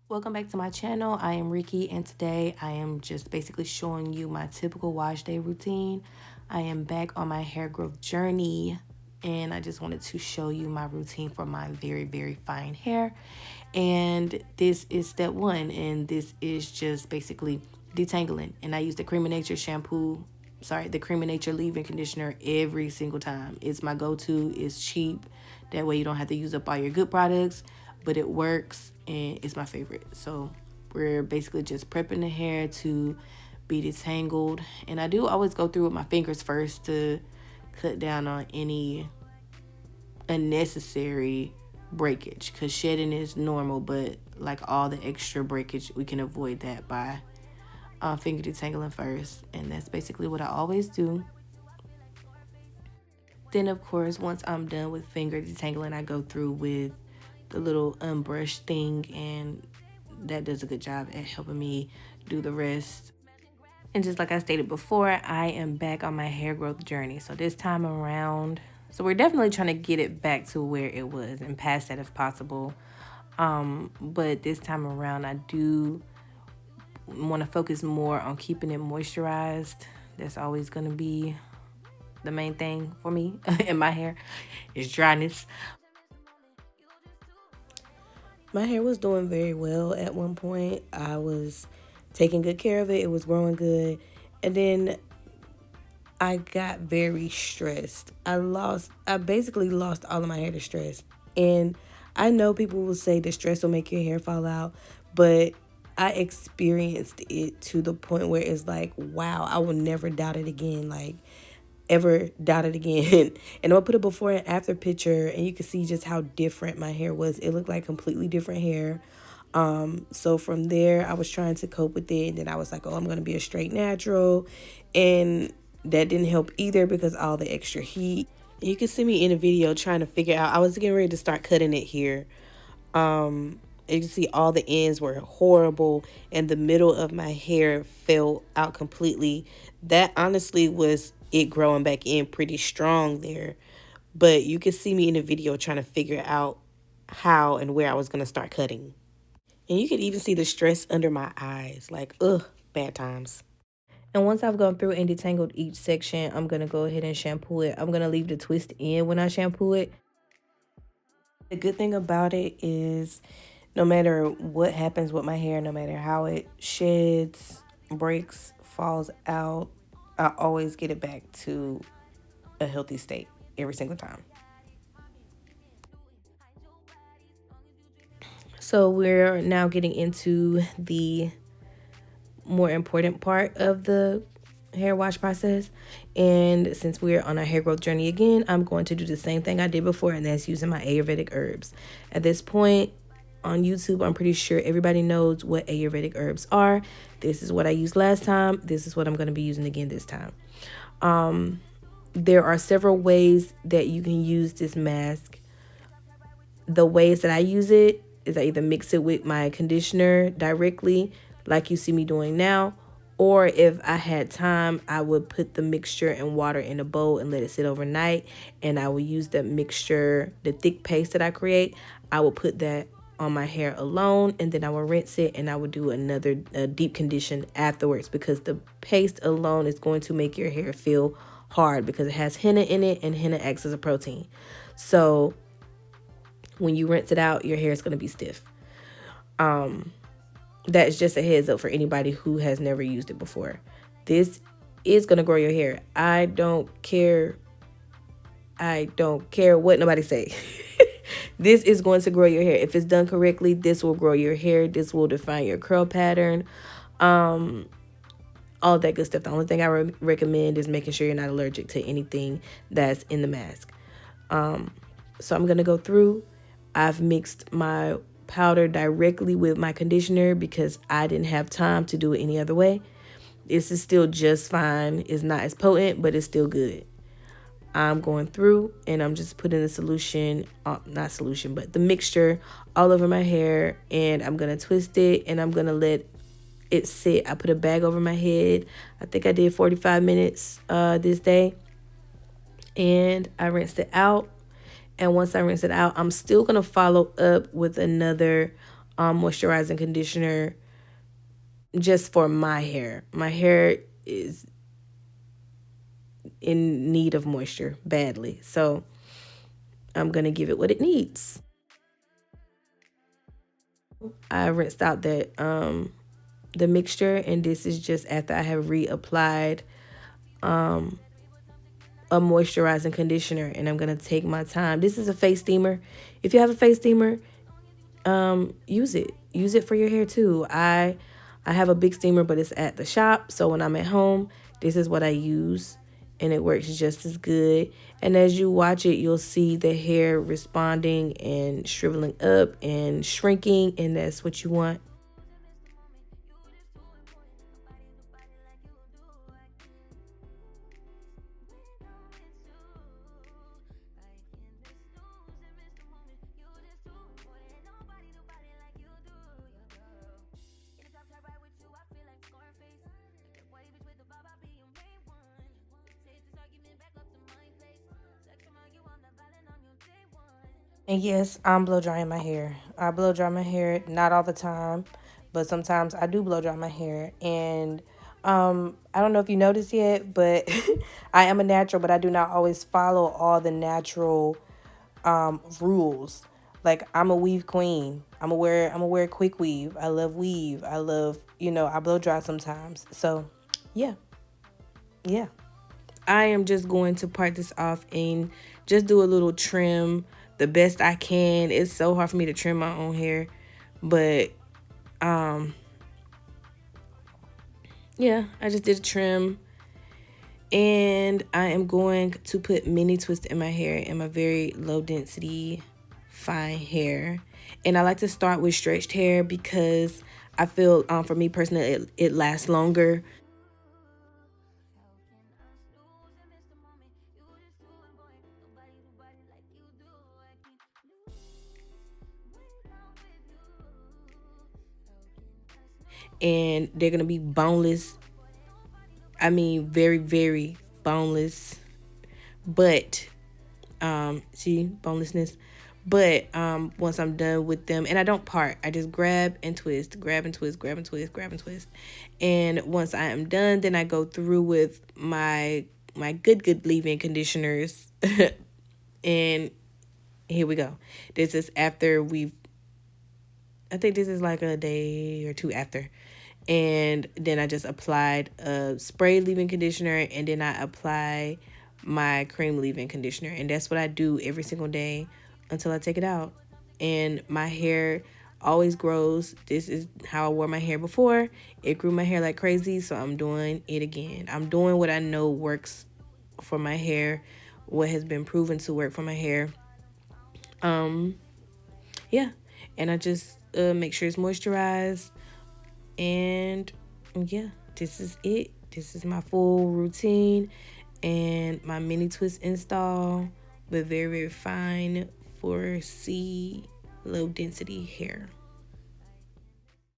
Welcome back to my channel. I am Ricky, and today I am just basically showing you my typical wash day routine. I am back on my hair growth journey, and I just wanted to show you my routine for my very fine hair. And this is step one, and this is just basically detangling. And I use the Cream of Nature the Cream of Nature leave-in conditioner every single time. It's my go-to. It's cheap. That way you don't have to use up all your good products, but it works and it's my favorite. So we're basically just prepping the hair to be detangled. And I do always go through with my fingers first to cut down on any unnecessary breakage, because shedding is normal, but like all the extra breakage, we can avoid that by finger detangling first. And that's basically what I always do. Then, of course, once I'm done with finger detangling, I go through with the little unbrushed thing, and that does a good job at helping me do the rest. And just like I stated before, I am back on my hair growth journey. So this time around, so we're definitely trying to get it back to where it was and past that if possible. But this time around, I do want to focus more on keeping it moisturized. That's always going to be the main thing for me in my hair is dryness. My hair was doing very well at one point. I was taking good care of it. It was growing good. And then I got very stressed. I basically lost all of my hair to stress. And I know people will say that stress will make your hair fall out, but I experienced it to the point where it's like, wow, I will never doubt it again. Like, ever doubt it again. And I'm gonna put a before and after picture, and you can see just how different my hair was. It looked like completely different hair. So from there, I was trying to cope with it, and then I was like, oh, I'm gonna be a straight natural, and that didn't help either because all the extra heat. You can see me in a video trying to figure out. I was getting ready to start cutting it here. You can see all the ends were horrible, and the middle of my hair fell out completely. That honestly was it growing back in pretty strong there. But you can see me in the video trying to figure out how and where I was going to start cutting. And you can even see the stress under my eyes. Like, ugh, bad times. And once I've gone through and detangled each section, I'm going to go ahead and shampoo it. I'm going to leave the twist in when I shampoo it. The good thing about it is no matter what happens with my hair, no matter how it sheds, breaks, falls out, I always get it back to a healthy state every single time. So we're now getting into the more important part of the hair wash process. And since we're on our hair growth journey again, I'm going to do the same thing I did before, and that's using my ayurvedic herbs. At this point on YouTube, I'm pretty sure everybody knows what ayurvedic herbs are. This is what I used last time. This is what I'm going to be using again this time. There are several ways that you can use this mask. The ways that I use it is I either mix it with my conditioner directly, like you see me doing now, or if I had time, I would put the mixture and water in a bowl and let it sit overnight. And I will use that mixture, the thick paste that I create, I will put that on my hair alone, and then I will rinse it, and I will do another deep condition afterwards, because the paste alone is going to make your hair feel hard because it has henna in it, and henna acts as a protein. So when you rinse it out, your hair is going to be stiff. That's just a heads up for anybody who has never used it before. This is going to grow your hair. I don't care what nobody say. This is going to grow your hair. If it's done correctly, this will grow your hair. This will define your curl pattern. All that good stuff. The only thing I recommend is making sure you're not allergic to anything that's in the mask. So I'm going to go through. I've mixed my powder directly with my conditioner because I didn't have time to do it any other way. This is still just fine. It's not as potent, but it's still good. I'm going through and I'm just putting the the mixture all over my hair, and I'm going to twist it and I'm going to let it sit. I put a bag over my head. I think I did 45 minutes this day, and I rinsed it out. And once I rinse it out, I'm still going to follow up with another moisturizing conditioner just for my hair. My hair is in need of moisture badly. So I'm going to give it what it needs. I rinsed out the mixture, and this is just after I have reapplied a moisturizing conditioner, and I'm going to take my time. This is a face steamer. If you have a face steamer, use it. Use it for your hair too. I have a big steamer, but it's at the shop. So when I'm at home, this is what I use, and it works just as good. And as you watch it, you'll see the hair responding and shriveling up and shrinking, and that's what you want. And yes, I'm blow drying my hair. I blow dry my hair not all the time, but sometimes I do blow dry my hair. And I don't know if you noticed yet, but I am a natural, but I do not always follow all the natural rules. Like I'm a weave queen. I'm a wear quick weave. I love weave. I love, I blow dry sometimes. So yeah, yeah. I am just going to part this off and just do a little trim the best I can. It's so hard for me to trim my own hair, but yeah, I just did a trim, and I am going to put mini twist in my hair in my very low density fine hair. And I like to start with stretched hair because I feel for me personally it lasts longer. And they're gonna be boneless. I mean, very, very boneless. But see, bonelessness. But once I'm done with them, and I don't part, I just grab and twist, grab and twist, grab and twist, grab and twist. And once I am done, then I go through with my good leave-in conditioners. And here we go. This is after we've, I think this is like a day or two after. And then I just applied a spray leave-in conditioner, and then I apply my cream leave-in conditioner. And that's what I do every single day until I take it out. And my hair always grows. This is how I wore my hair before. It grew my hair like crazy, so I'm doing it again. I'm doing what I know works for my hair, what has been proven to work for my hair. Yeah. And I just make sure it's moisturized. And yeah, this is it. This is my full routine and my mini twist install with very, very fine 4C low density hair.